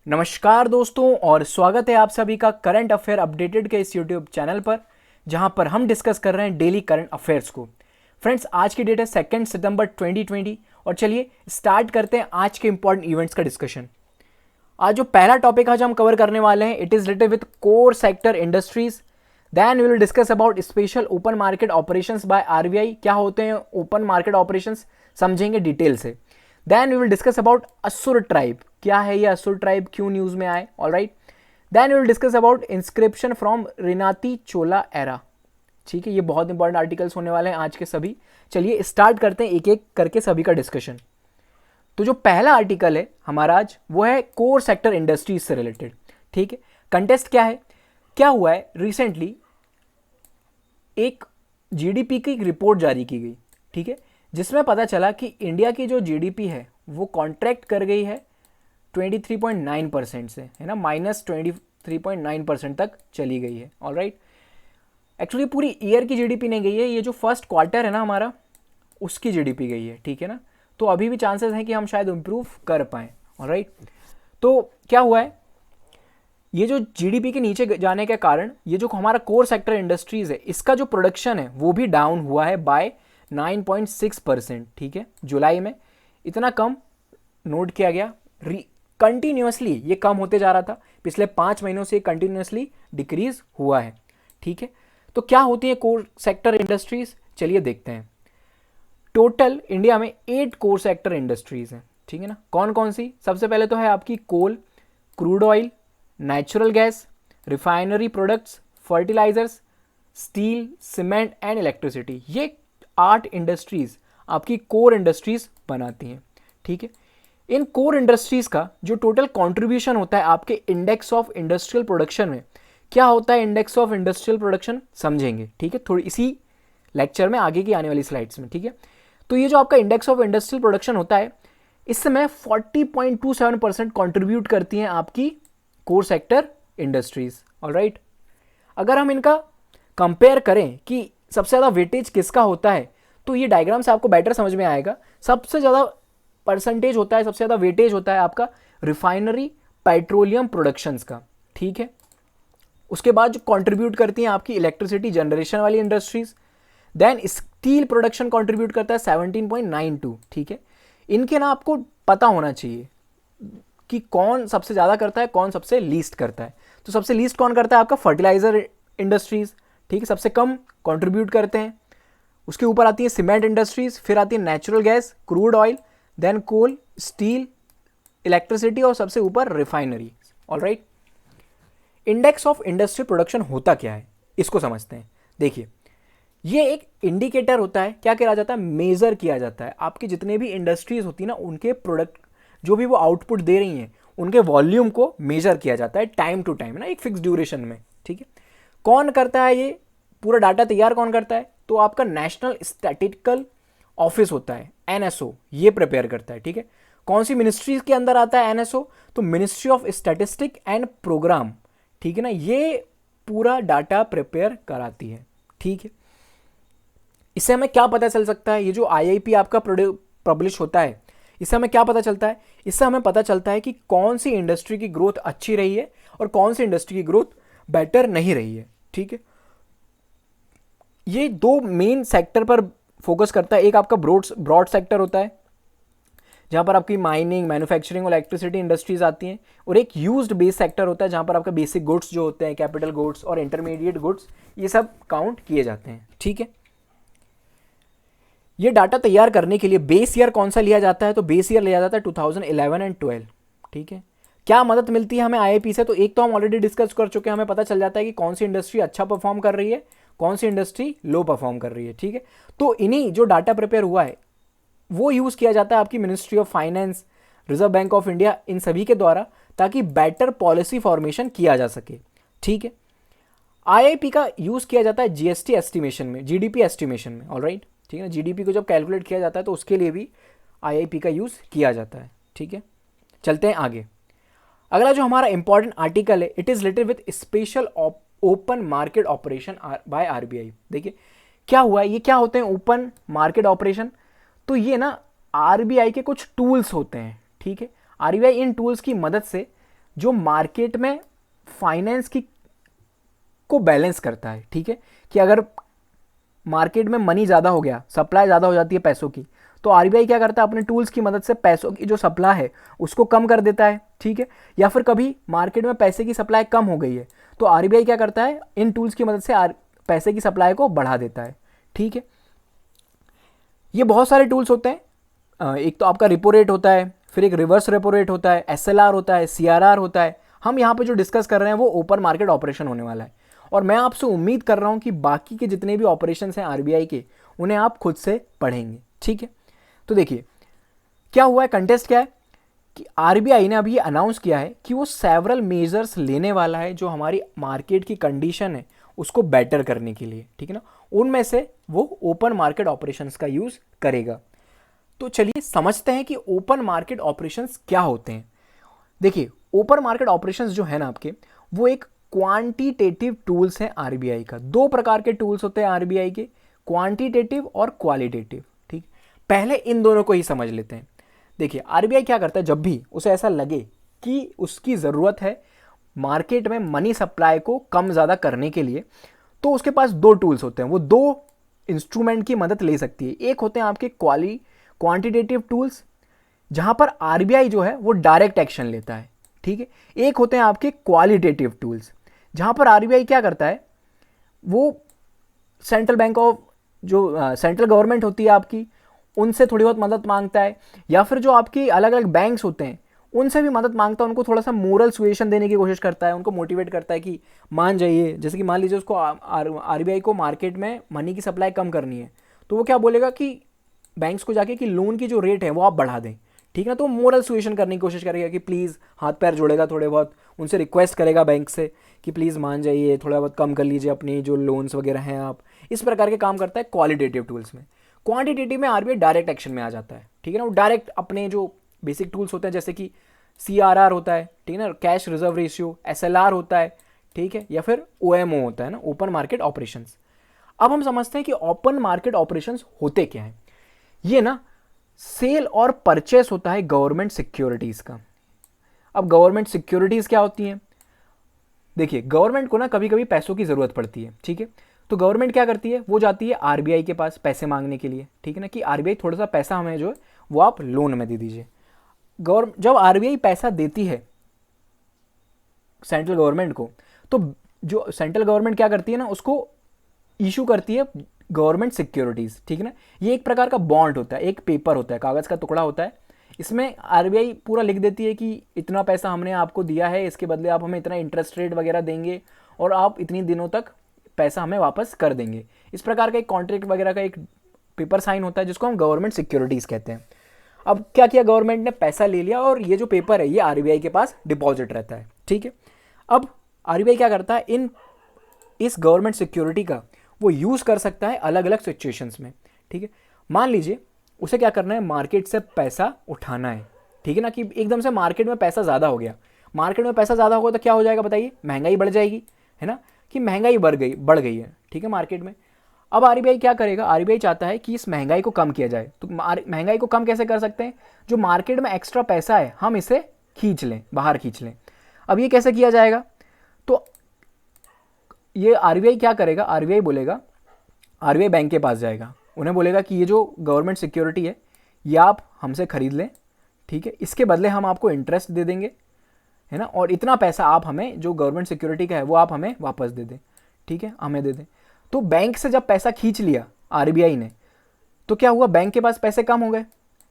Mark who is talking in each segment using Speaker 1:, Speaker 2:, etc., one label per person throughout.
Speaker 1: नमस्कार दोस्तों और स्वागत है आप सभी का करंट अफेयर अपडेटेड के इस यूट्यूब चैनल पर, जहां पर हम डिस्कस कर रहे हैं डेली करंट अफेयर्स को। फ्रेंड्स, आज की डेट है 2 सितंबर 2020 और चलिए स्टार्ट करते हैं आज के इंपॉर्टेंट इवेंट्स का डिस्कशन। आज जो पहला टॉपिक आज हम कवर करने वाले हैं, it is related with core sector industries. Then we will discuss about special open market operations by RBI. क्या होते हैं ओपन मार्केट ऑपरेशंस, समझेंगे डिटेल से। Then we will discuss about Asur tribe. क्या है ये असुर ट्राइब, क्यों न्यूज में आए, alright. Then we will discuss about inscription from Renati Chola era. ठीक है, ये बहुत इंपॉर्टेंट आर्टिकल्स होने वाले हैं आज के सभी। चलिए स्टार्ट करते हैं एक एक करके सभी का डिस्कशन। तो जो पहला आर्टिकल है हमारा आज, वो है कोर सेक्टर इंडस्ट्रीज से रिलेटेड। ठीक है, कंटेस्ट क्या है, क्या हुआ है रिसेंटली एक जीडीपी की एक रिपोर्ट जारी की गई। ठीक है, जिसमें पता चला कि इंडिया की जो जीडीपी है वो कॉन्ट्रैक्ट कर गई है 23.9% से, है ना, -23.9% तक चली गई है। ऑलराइट, एक्चुअली पूरी ईयर की जीडीपी नहीं गई है, ये जो फर्स्ट क्वार्टर है ना हमारा, उसकी जीडीपी गई है। ठीक है ना, तो अभी भी चांसेस हैं कि हम शायद इम्प्रूव कर पाएँ। ऑलराइट, तो क्या हुआ है, ये जो जीडीपी के नीचे जाने के कारण ये जो हमारा कोर सेक्टर इंडस्ट्रीज है, इसका जो प्रोडक्शन है वो भी डाउन हुआ है बाय 9.6%। ठीक है, जुलाई में इतना कम नोट किया गया। कंटिन्यूसली ये कम होते जा रहा था, पिछले 5 महीनों से कंटिन्यूसली डिक्रीज हुआ है। ठीक है, तो क्या होती है कोर सेक्टर इंडस्ट्रीज, चलिए देखते हैं। टोटल इंडिया में 8 कोर सेक्टर इंडस्ट्रीज हैं। ठीक है ना, कौन कौन सी, सबसे पहले तो है आपकी coal, crude oil, natural gas, refinery products, fertilizers, steel, cement and electricity. ये 8 इंडस्ट्रीज आपकी कोर इंडस्ट्रीज बनाती हैं। ठीक है, इन कोर इंडस्ट्रीज का जो टोटल कंट्रीब्यूशन होता है आपके इंडेक्स ऑफ इंडस्ट्रियल प्रोडक्शन में, क्या होता है इंडेक्स ऑफ इंडस्ट्रियल प्रोडक्शन, समझेंगे। ठीक है, थोड़ी इसी लेक्चर में आगे की आने वाली स्लाइड्स में। ठीक है, तो ये जो आपका इंडेक्स ऑफ इंडस्ट्रियल प्रोडक्शन होता है, इस समय 40.27% कॉन्ट्रीब्यूट करती हैं आपकी कोर सेक्टर इंडस्ट्रीज। ऑलराइट, अगर हम इनका कंपेयर करें कि सबसे ज़्यादा वेटेज किसका होता है, तो ये डायग्राम से आपको बेटर समझ में आएगा। सबसे ज़्यादा परसेंटेज होता है, सबसे ज़्यादा वेटेज होता है आपका रिफाइनरी पेट्रोलियम प्रोडक्शंस का। ठीक है, उसके बाद जो कंट्रीब्यूट करती हैं आपकी इलेक्ट्रिसिटी जनरेशन वाली industries. Then steel production contribute करता है 17.92। ठीक है, इनके ना आपको पता होना चाहिए कि कौन सबसे ज़्यादा करता है, कौन सबसे लीस्ट करता है। तो सबसे लीस्ट कौन करता है, आपका फर्टिलाइजर इंडस्ट्रीज। ठीक है, सबसे कम कंट्रीब्यूट करते हैं। उसके ऊपर आती है सीमेंट इंडस्ट्रीज, फिर आती है natural gas, crude oil, then coal, steel, electricity और सबसे ऊपर refinery. Alright, index of industry production होता क्या है, इसको समझते हैं। देखिए, ये एक इंडिकेटर होता है, क्या करा जाता है, मेजर किया जाता है आपकी जितने भी इंडस्ट्रीज होती है ना, उनके प्रोडक्ट जो भी वो आउटपुट दे रही हैं, उनके वॉल्यूम को मेजर किया जाता है टाइम टू टाइम ना, एक फिक्स ड्यूरेशन में। ठीक है, कौन करता है ये पूरा डाटा तैयार, कौन करता है, तो आपका नेशनल स्टैटिस्टिकल ऑफिस होता है, एनएसओ, ये प्रिपेयर करता है। ठीक है, कौन सी मिनिस्ट्रीज के अंदर आता है एनएसओ, तो ministry of statistic and programme. ठीक है ना, ये पूरा डाटा प्रिपेयर कराती है। ठीक है, इससे हमें क्या पता चल सकता है, ये जो आईआईपी आपका पब्लिश होता है, इससे हमें क्या पता चलता है, इससे हमें पता चलता है कि कौन सी इंडस्ट्री की ग्रोथ अच्छी रही है और कौन सी इंडस्ट्री की ग्रोथ बेटर नहीं रही है। ठीक है, ये 2 मेन सेक्टर पर फोकस करता है। एक आपका ब्रॉड सेक्टर होता है, जहां पर आपकी माइनिंग, मैन्युफैक्चरिंग और इलेक्ट्रिसिटी इंडस्ट्रीज आती हैं, और एक यूज्ड बेस सेक्टर होता है, जहां पर आपका बेसिक गुड्स जो होते हैं, कैपिटल गुड्स और इंटरमीडिएट गुड्स, ये सब काउंट किए जाते हैं। ठीक है, ये डाटा तैयार करने के लिए बेस ईयर कौन सा लिया जाता है, तो बेस ईयर लिया जाता है 2011 एंड 12। ठीक है, क्या मदद मिलती है हमें आईआईपी से, तो एक तो हम ऑलरेडी डिस्कस कर चुके हैं, हमें पता चल जाता है कि कौन सी इंडस्ट्री अच्छा परफॉर्म कर रही है, कौन सी इंडस्ट्री लो परफॉर्म कर रही है। ठीक है, तो इन्हीं जो डाटा प्रिपेयर हुआ है वो यूज़ किया जाता है आपकी ministry of finance, reserve bank of India, इन सभी के द्वारा, ताकि बेटर पॉलिसी फॉर्मेशन किया जा सके। ठीक है, आईआईपी का यूज़ किया जाता है जीएसटी एस्टिमेशन में, जीडीपी एस्टिमेशन में। ऑलराइट, ठीक है ना, जीडीपी को जब कैलकुलेट किया जाता है तो उसके लिए भी आईआईपी का यूज़ किया जाता है। ठीक है, चलते हैं आगे। अगला जो हमारा इंपॉर्टेंट आर्टिकल है, it is related with special open market operation by RBI. देखिए क्या हुआ है, ये क्या होते हैं ओपन मार्केट ऑपरेशन, तो ये ना आरबीआई के कुछ टूल्स होते हैं। ठीक है, आरबीआई इन टूल्स की मदद से जो मार्केट में फाइनेंस की को बैलेंस करता है, ठीक है, कि अगर मार्केट में मनी ज़्यादा हो गया, सप्लाई ज़्यादा हो जाती है पैसों की, तो आरबीआई क्या करता है, अपने टूल्स की मदद से पैसों की जो सप्लाई है उसको कम कर देता है, ठीक है। या फिर कभी मार्केट में पैसे की सप्लाई कम हो गई है तो आरबीआई क्या करता है, इन टूल्स की मदद से पैसे की सप्लाई को बढ़ा देता है, ठीक है। ये बहुत सारे टूल्स होते हैं। एक तो आपका रिपो रेट होता है, फिर एक रिवर्स रेपो रेट होता है, एसएलआर होता है, सीआरआर होता है। हम यहाँ पे जो डिस्कस कर रहे हैं वो ओपन मार्केट ऑपरेशन होने वाला है, और मैं आपसे उम्मीद कर रहा हूँ कि बाकी के जितने भी ऑपरेशंस हैं आरबीआई के, उन्हें आप खुद से पढ़ेंगे, ठीक है। तो देखिए क्या हुआ है, कंटेस्ट क्या है कि आरबीआई ने अभी अनाउंस किया है कि वो सेवरल मेजर्स लेने वाला है जो हमारी मार्केट की कंडीशन है उसको बेटर करने के लिए, ठीक है ना। उनमें से वो ओपन मार्केट ऑपरेशंस का यूज़ करेगा। तो चलिए समझते हैं कि ओपन मार्केट ऑपरेशंस क्या होते हैं। देखिए ओपन मार्केट ऑपरेशंस जो है ना आपके, वो एक क्वांटिटेटिव टूल्स हैं आरबीआई का। दो प्रकार के टूल्स होते हैं आरबीआई के, क्वांटिटेटिव और क्वालिटेटिव, ठीक। पहले इन दोनों को ही समझ लेते हैं। देखिए आरबीआई क्या करता है, जब भी उसे ऐसा लगे कि उसकी ज़रूरत है मार्केट में मनी सप्लाई को कम ज़्यादा करने के लिए, तो उसके पास दो टूल्स होते हैं, वो दो इंस्ट्रूमेंट की मदद ले सकती है। एक होते हैं आपके क्वांटिटेटिव टूल्स, जहां पर आरबीआई जो है वो डायरेक्ट एक्शन लेता है, ठीक है। एक होते हैं आपके क्वालिटेटिव टूल्स, जहां पर आरबीआई क्या करता है, वो सेंट्रल बैंक ऑफ जो सेंट्रल गवर्नमेंट होती है आपकी, उनसे थोड़ी बहुत मदद मांगता है, या फिर जो आपकी अलग अलग बैंक्स होते हैं उनसे भी मदद मांगता है, उनको थोड़ा सा मोरल सुएशन देने की कोशिश करता है, उनको मोटिवेट करता है कि मान जाइए। जैसे कि मान लीजिए उसको आरबीआई को मार्केट में मनी की सप्लाई कम करनी है, तो वो क्या बोलेगा कि बैंक्स को जाके कि लोन की जो रेट है वो आप बढ़ा दें, ठीक है ना। तो मोरल सुएशन करने की कोशिश करेगा कि प्लीज़, हाथ पैर जोड़ेगा थोड़े बहुत, उनसे रिक्वेस्ट करेगा बैंक से कि प्लीज़ मान जाइए, थोड़ा बहुत कम कर लीजिए अपनी जो लोन्स वगैरह हैं आप। इस प्रकार के काम करता है क्वालिटेटिव टूल्स में। क्वांटिटेटिव में आरबीआई डायरेक्ट एक्शन में आ जाता है, ठीक है ना। वो डायरेक्ट अपने जो बेसिक टूल्स होते हैं, जैसे कि सीआरआर होता है, ठीक है ना, कैश रिजर्व रेशियो, एसएलआर होता है, ठीक है, या फिर ओएमओ होता है ना, ओपन मार्केट ऑपरेशंस। अब हम समझते हैं कि ओपन मार्केट ऑपरेशंस होते क्या हैं। ये ना सेल और परचेस होता है गवर्नमेंट सिक्योरिटीज़ का। अब गवर्नमेंट सिक्योरिटीज़ क्या होती हैं, देखिए गवर्नमेंट को ना कभी कभी पैसों की ज़रूरत पड़ती है, ठीक है। तो गवर्नमेंट क्या करती है, वो जाती है आरबीआई के पास पैसे मांगने के लिए, ठीक है ना, कि आरबीआई थोड़ा सा पैसा हमें जो है वो आप लोन में दे दीजिए। जब आरबीआई पैसा देती है सेंट्रल गवर्नमेंट को, तो जो सेंट्रल गवर्नमेंट क्या करती है ना, उसको इशू करती है गवर्नमेंट सिक्योरिटीज़, ठीक है ना। ये एक प्रकार का बॉन्ड होता है, एक पेपर होता है, कागज़ का टुकड़ा होता है। इसमें आरबीआई पूरा लिख देती है कि इतना पैसा हमने आपको दिया है, इसके बदले आप हमें इतना इंटरेस्ट रेट वगैरह देंगे और आप इतनी दिनों तक पैसा हमें वापस कर देंगे। इस प्रकार का एक कॉन्ट्रैक्ट वगैरह का एक पेपर साइन होता है, जिसको हम गवर्नमेंट सिक्योरिटीज़ कहते हैं। अब क्या किया, गवर्नमेंट ने पैसा ले लिया और ये जो पेपर है ये आरबीआई के पास डिपॉजिट रहता है, ठीक है। अब आरबीआई क्या करता है, इस गवर्नमेंट सिक्योरिटी का वो यूज़ कर सकता है अलग अलग सिचुएशंस में, ठीक है। मान लीजिए उसे क्या करना है, मार्केट से पैसा उठाना है, ठीक है ना, कि एकदम से मार्केट में पैसा ज़्यादा हो गया। मार्केट में पैसा ज़्यादा होगा तो क्या हो जाएगा बताइए, महंगाई बढ़ जाएगी, है ना, कि महंगाई बढ़ गई है, ठीक है, मार्केट में। अब आरबीआई क्या करेगा, आरबीआई चाहता है कि इस महंगाई को कम किया जाए। तो महंगाई को कम कैसे कर सकते हैं, जो मार्केट में एक्स्ट्रा पैसा है हम इसे खींच लें, बाहर खींच लें। अब ये कैसे किया जाएगा, तो ये आरबीआई क्या करेगा, आरबीआई बोलेगा, आरबीआई बैंक के पास जाएगा, उन्हें बोलेगा कि ये जो गवर्नमेंट सिक्योरिटी है ये आप हमसे खरीद लें, ठीक है, इसके बदले हम आपको इंटरेस्ट दे देंगे, है ना, और इतना पैसा आप हमें जो गवर्नमेंट सिक्योरिटी का है वो आप हमें वापस दे दें, ठीक है, हमें दे दें। तो बैंक से जब पैसा खींच लिया आरबीआई ने, तो क्या हुआ, बैंक के पास पैसे कम हो गए,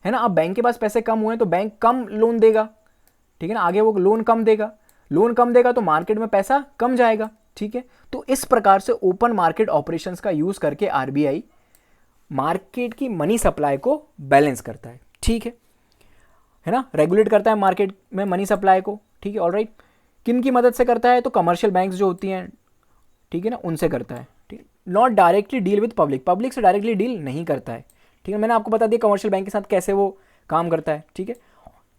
Speaker 1: है ना। अब बैंक के पास पैसे कम हुए तो बैंक कम लोन देगा, ठीक है ना, आगे वो लोन कम देगा तो मार्केट में पैसा कम जाएगा, ठीक है। तो इस प्रकार से ओपन मार्केट ऑपरेशंस का यूज करके आरबीआई मार्केट की मनी सप्लाई को बैलेंस करता है, ठीक है ना, रेगुलेट करता है मार्केट में मनी सप्लाई को, ठीक है, ऑलराइट। किन की मदद से करता है, तो कमर्शियल बैंक्स जो होती हैं, ठीक है ना, उनसे करता है, ठीक है। Not directly deal with public से डायरेक्टली डील नहीं करता है, ठीक है। मैंने आपको बता दिया कमर्शियल बैंक के साथ कैसे वो काम करता है, ठीक है।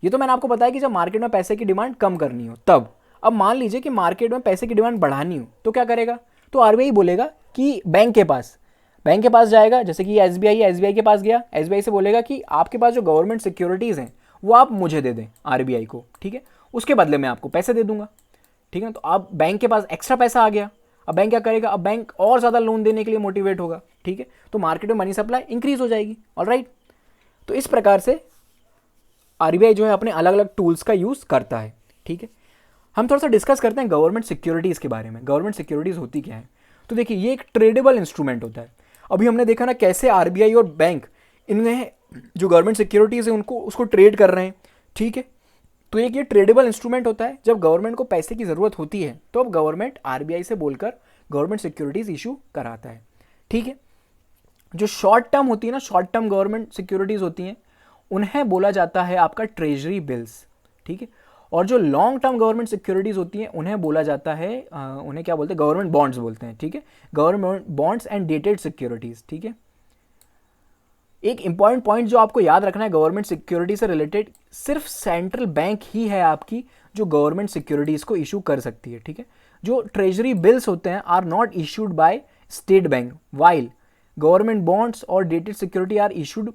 Speaker 1: ये तो मैंने आपको बताया कि जब मार्केट में पैसे की डिमांड कम करनी हो तब। अब मान लीजिए कि मार्केट में पैसे की डिमांड बढ़ानी हो तो क्या करेगा, तो आरबीआई बोलेगा कि बैंक के पास जाएगा, जैसे कि एसबीआई के पास गया, एसबीआई से बोलेगा कि आपके पास जो गवर्नमेंट सिक्योरिटीज़ हैं वो आप मुझे दे दें, आरबीआई को, ठीक है। उसके बदले में आपको पैसे दे दूंगा, ठीक है ना। तो अब बैंक के पास एक्स्ट्रा पैसा आ गया, अब बैंक क्या करेगा, अब बैंक और ज़्यादा लोन देने के लिए मोटिवेट होगा, ठीक है। तो मार्केट में मनी सप्लाई इंक्रीज हो जाएगी, ऑलराइट। तो इस प्रकार से आरबीआई जो है अपने अलग अलग टूल्स का यूज़ करता है, ठीक है। हम थोड़ा सा डिस्कस करते हैं गवर्नमेंट सिक्योरिटीज़ के बारे में। गवर्नमेंट सिक्योरिटीज़ होती क्या है, तो देखिए ये एक ट्रेडेबल इंस्ट्रूमेंट होता है। अभी हमने देखा ना कैसे आरबीआई और बैंक इनमें जो गवर्नमेंट सिक्योरिटीज़ है उनको उसको ट्रेड कर रहे हैं, ठीक है। तो एक ये ट्रेडेबल इंस्ट्रूमेंट होता है। जब गवर्नमेंट को पैसे की ज़रूरत होती है तो अब गवर्नमेंट आरबीआई से बोलकर गवर्नमेंट सिक्योरिटीज़ इशू कराता है, ठीक है। जो शॉर्ट टर्म होती है ना, शॉर्ट टर्म गवर्नमेंट सिक्योरिटीज़ होती हैं, उन्हें बोला जाता है आपका ट्रेजरी बिल्स, ठीक है। और जो लॉन्ग टर्म गवर्नमेंट सिक्योरिटीज़ होती हैं उन्हें बोला जाता है उन्हें क्या बोलते हैं, गवर्नमेंट बॉन्ड्स बोलते हैं, ठीक है। Government bonds and dated securities, ठीक है। एक इंपॉर्टेंट पॉइंट जो आपको याद रखना है गवर्नमेंट सिक्योरिटी से रिलेटेड, सिर्फ सेंट्रल बैंक ही है आपकी जो गवर्नमेंट सिक्योरिटीज़ को इशू कर सकती है, ठीक है। जो ट्रेजरी बिल्स होते हैं are not issued by state bank, while government bonds और dated security are issued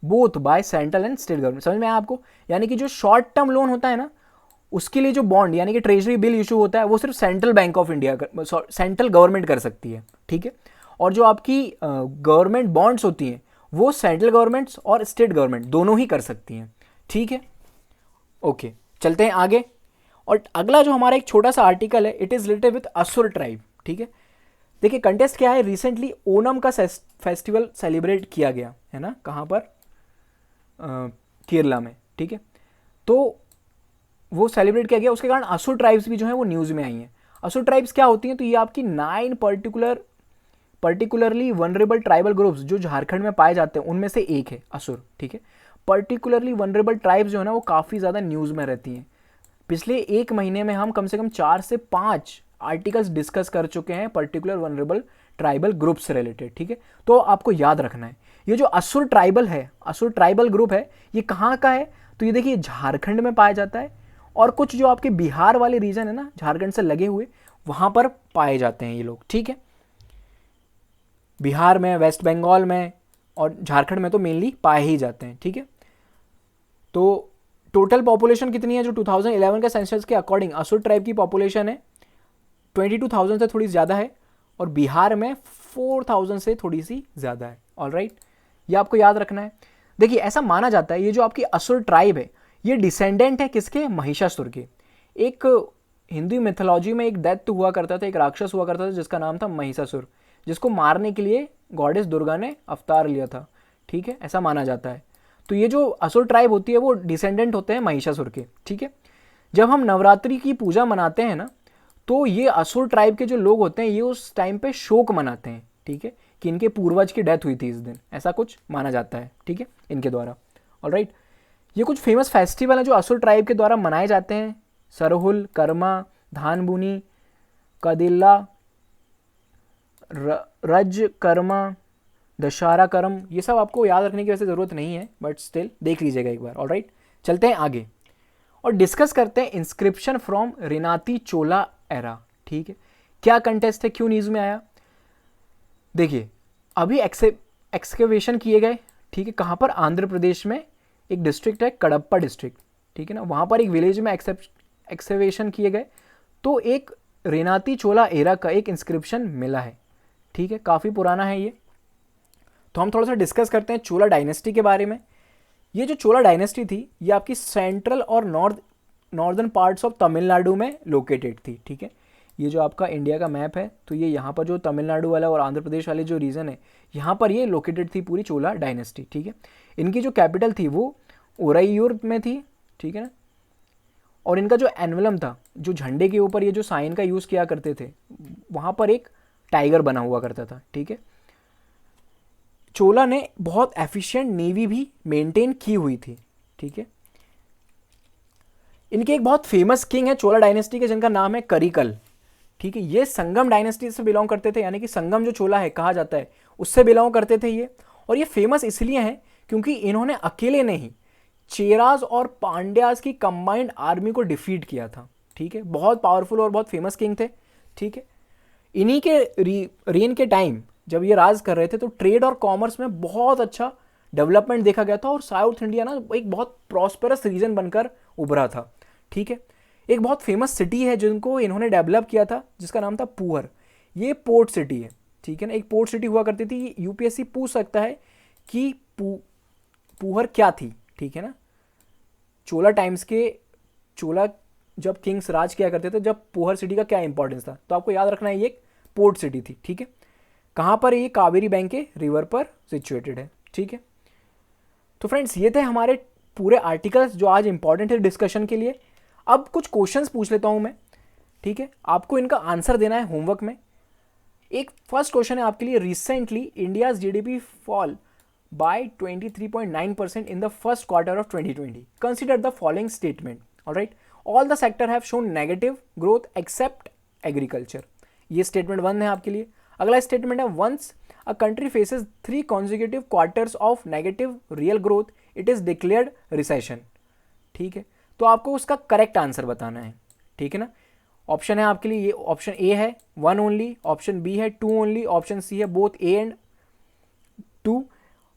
Speaker 1: both by central and state government. समझ में आया आपको? यानी कि जो शॉर्ट टर्म लोन होता है ना, उसके लिए जो बॉन्ड यानी कि ट्रेजरी बिल इशू होता है वो सिर्फ central bank of India, central government कर सकती है, ठीक है। और जो आपकी गवर्नमेंट बॉन्ड्स होती हैं वो सेंट्रल गवर्नमेंट्स और स्टेट गवर्नमेंट दोनों ही कर सकती हैं, ठीक है। ओके, चलते हैं आगे। और अगला जो हमारा एक छोटा सा आर्टिकल है, इट इज़ रिलेटेड विथ असुर ट्राइब, ठीक है। देखिए कंटेस्ट क्या है, रिसेंटली ओनम का फेस्टिवल सेलिब्रेट किया गया है ना, कहाँ पर, केरला में, ठीक है। तो वो सेलिब्रेट किया गया, उसके कारण असुर ट्राइब्स भी जो है वो न्यूज़ में आई हैं। असुर ट्राइब्स क्या होती हैं, तो ये आपकी 9 पर्टिकुलरली वनरेबल ट्राइबल ग्रुप्स जो झारखंड में पाए जाते हैं उनमें से एक है असुर, ठीक है। पर्टिकुलरली वनरेबल ट्राइब्स जो है ना वो काफ़ी ज़्यादा न्यूज़ में रहती हैं। पिछले एक महीने में हम कम से कम 4 से 5 आर्टिकल्स डिस्कस कर चुके हैं पर्टिकुलर वनरेबल ट्राइबल ग्रुप से रिलेटेड, ठीक है। तो आपको याद रखना है ये जो असुर ट्राइबल है, असुर ट्राइबल ग्रुप है, ये कहाँ का है, तो ये देखिए झारखंड में पाया जाता है और कुछ जो आपके बिहार वाले रीजन है ना, झारखंड से लगे हुए, वहाँ पर पाए जाते हैं ये लोग, ठीक है। बिहार में, वेस्ट बंगाल में और झारखंड में तो मेनली पाए ही जाते हैं, ठीक है। तो टोटल पॉपुलेशन कितनी है, जो 2011 के सेंसस के अकॉर्डिंग असुर ट्राइब की पॉपुलेशन है 22,000 से थोड़ी ज़्यादा है और बिहार में 4,000 से थोड़ी सी ज़्यादा है, ऑलराइट। ये आपको याद रखना है। देखिए ऐसा माना जाता है ये जो आपकी असुर ट्राइब है ये डिसेंडेंट है किसके, महिषासुर के। एक हिंदू मिथोलॉजी में एक दैत्य हुआ करता था, एक राक्षस हुआ करता था जिसका नाम था महिषासुर, जिसको मारने के लिए गॉडेस दुर्गा ने अवतार लिया था, ठीक है, ऐसा माना जाता है। तो ये जो असुर ट्राइब होती है वो डिसेंडेंट होते हैं महिषासुर के, ठीक है। जब हम नवरात्रि की पूजा मनाते हैं ना, तो ये असुर ट्राइब के जो लोग होते हैं ये उस टाइम पे शोक मनाते हैं, ठीक है, कि इनके पूर्वज की डेथ हुई थी इस दिन, ऐसा कुछ माना जाता है, ठीक है, इनके द्वारा, ऑलराइट। ये कुछ फेमस फेस्टिवल हैं जो असुर ट्राइब के द्वारा मनाए जाते हैं, सरहुल, कर्मा, धानबुनी, कदिल्ला, रज कर्मा, दशहरा करम, ये सब आपको याद रखने की वैसे ज़रूरत नहीं है बट स्टिल देख लीजिएगा एक बार, ऑलराइट। चलते हैं आगे और डिस्कस करते हैं inscription from Renati Chola era, ठीक है। क्या कंटेस्ट है, क्यों न्यूज़ में आया, देखिए अभी एक्सकेवेशन किए गए, ठीक है, कहाँ पर, आंध्र प्रदेश में एक डिस्ट्रिक्ट है कडप्पा डिस्ट्रिक्ट, ठीक है ना, वहाँ पर एक विलेज में एक्सकेवेशन किए गए तो एक रिनाती चोला एरा का एक इंस्क्रिप्शन मिला है, ठीक है, काफ़ी पुराना है ये। तो हम थोड़ा सा डिस्कस करते हैं चोला डायनेस्टी के बारे में। ये जो चोला डायनेस्टी थी ये आपकी सेंट्रल और नॉर्दर्न पार्ट्स ऑफ तमिलनाडु में लोकेटेड थी, ठीक है। ये जो आपका इंडिया का मैप है तो ये यहाँ पर जो तमिलनाडु वाला और आंध्र प्रदेश वाले जो रीजन है यहाँ पर ये लोकेटेड थी पूरी चोला डायनेस्टी, ठीक है। इनकी जो कैपिटल थी वो उरैयूर में थी, ठीक है ना। और इनका जो एनवलम था, जो झंडे के ऊपर ये जो साइन का यूज़ किया करते थे, वहाँ पर एक टाइगर बना हुआ करता था, ठीक है। चोला ने बहुत एफिशिएंट नेवी भी मेंटेन की हुई थी, ठीक है। इनके एक बहुत फेमस किंग है चोला डायनेस्टी के जिनका नाम है करिकल, ठीक है। ये संगम डायनेस्टी से बिलोंग करते थे, यानी कि संगम जो चोला है कहा जाता है उससे बिलोंग करते थे ये। और ये फेमस इसलिए हैं क्योंकि इन्होंने अकेले नहीं चेराज और पांड्याज की कंबाइंड आर्मी को डिफीट किया था, ठीक है। बहुत पावरफुल और बहुत फेमस किंग थे, ठीक है। इन्हीं के रेन के टाइम जब ये राज कर रहे थे तो ट्रेड और कॉमर्स में बहुत अच्छा डेवलपमेंट देखा गया था और साउथ इंडिया ना एक बहुत प्रॉस्पेरस रीजन बनकर उभरा था, ठीक है। एक बहुत फेमस सिटी है जिनको इन्होंने डेवलप किया था जिसका नाम था पूहर। ये पोर्ट सिटी है, ठीक है ना, एक पोर्ट सिटी हुआ करती थी। यूपीएससी पूछ सकता है कि पूहर क्या थी, ठीक है ना। चोला टाइम्स के चोला जब किंग्स राज किया करते थे, जब पूहर सिटी का क्या इंपॉर्टेंस था, तो आपको याद रखना है ये एक पोर्ट सिटी थी, ठीक है। कहाँ पर ये कावेरी बैंक के रिवर पर सिचुएटेड है, ठीक है। तो फ्रेंड्स ये थे हमारे पूरे आर्टिकल्स जो आज इंपॉर्टेंट है डिस्कशन के लिए। अब कुछ क्वेश्चंस पूछ लेता हूँ मैं, ठीक है, आपको इनका आंसर देना है होमवर्क में। एक फर्स्ट क्वेश्चन है आपके लिए, recently India's GDP fall bye 23.9% in the first quarter of 2020. Consider the following statement. All right, all the sector have shown negative growth except agriculture. ये स्टेटमेंट 1 है आपके लिए। अगला स्टेटमेंट है, once a country faces 3 consecutive quarters of negative real growth, it is declared recession. ठीक है, तो आपको उसका करेक्ट आंसर बताना है, ठीक है ना। ऑप्शन है आपके लिए, ये ऑप्शन ए है 1 ओनली, ऑप्शन बी है 2 ओनली, ऑप्शन सी है बोथ ए एंड 2,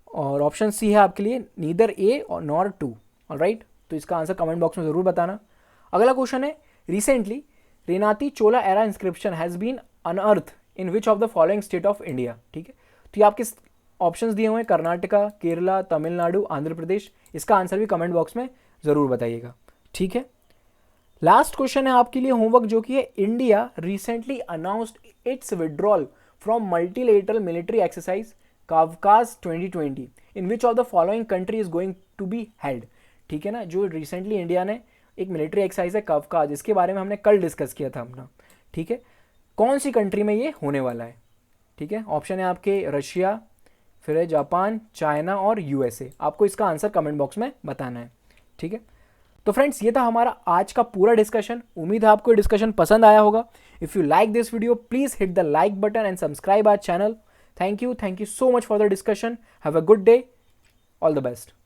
Speaker 1: और ऑप्शन सी है आपके लिए नीदर ए और नॉर 2। ऑलराइट, तो इसका आंसर कमेंट बॉक्स में ज़रूर बताना। अगला क्वेश्चन है, recently Renati Chola era inscription has been unearth in which of the following state of India. ठीक है, तो ये आपके ऑप्शंस दिए हुए हैं, कर्नाटका, केरला, तमिलनाडु, आंध्र प्रदेश। इसका आंसर भी कमेंट बॉक्स में ज़रूर बताइएगा, ठीक है। लास्ट क्वेश्चन है आपके लिए होमवर्क, जो कि है, India recently announced its withdrawal from multilateral military exercise Kavkaz 2020 in which of the following country is going to be held. ठीक है ना, जो रिसेंटली इंडिया ने एक मिलिट्री एक्सरसाइज है कावकाज, इसके बारे में हमने कल डिस्कस किया था अपना, ठीक है। कौन सी कंट्री में ये होने वाला है, ठीक है। ऑप्शन है आपके रशिया, फिर है जापान, चाइना और यूएसए। आपको इसका आंसर कमेंट बॉक्स में बताना है, ठीक है। तो फ्रेंड्स ये था हमारा आज का पूरा डिस्कशन। उम्मीद है आपको ये डिस्कशन पसंद आया होगा। If you like this video please hit the like button and subscribe our channel. Thank you so much for the discussion. Have a good day. All the best.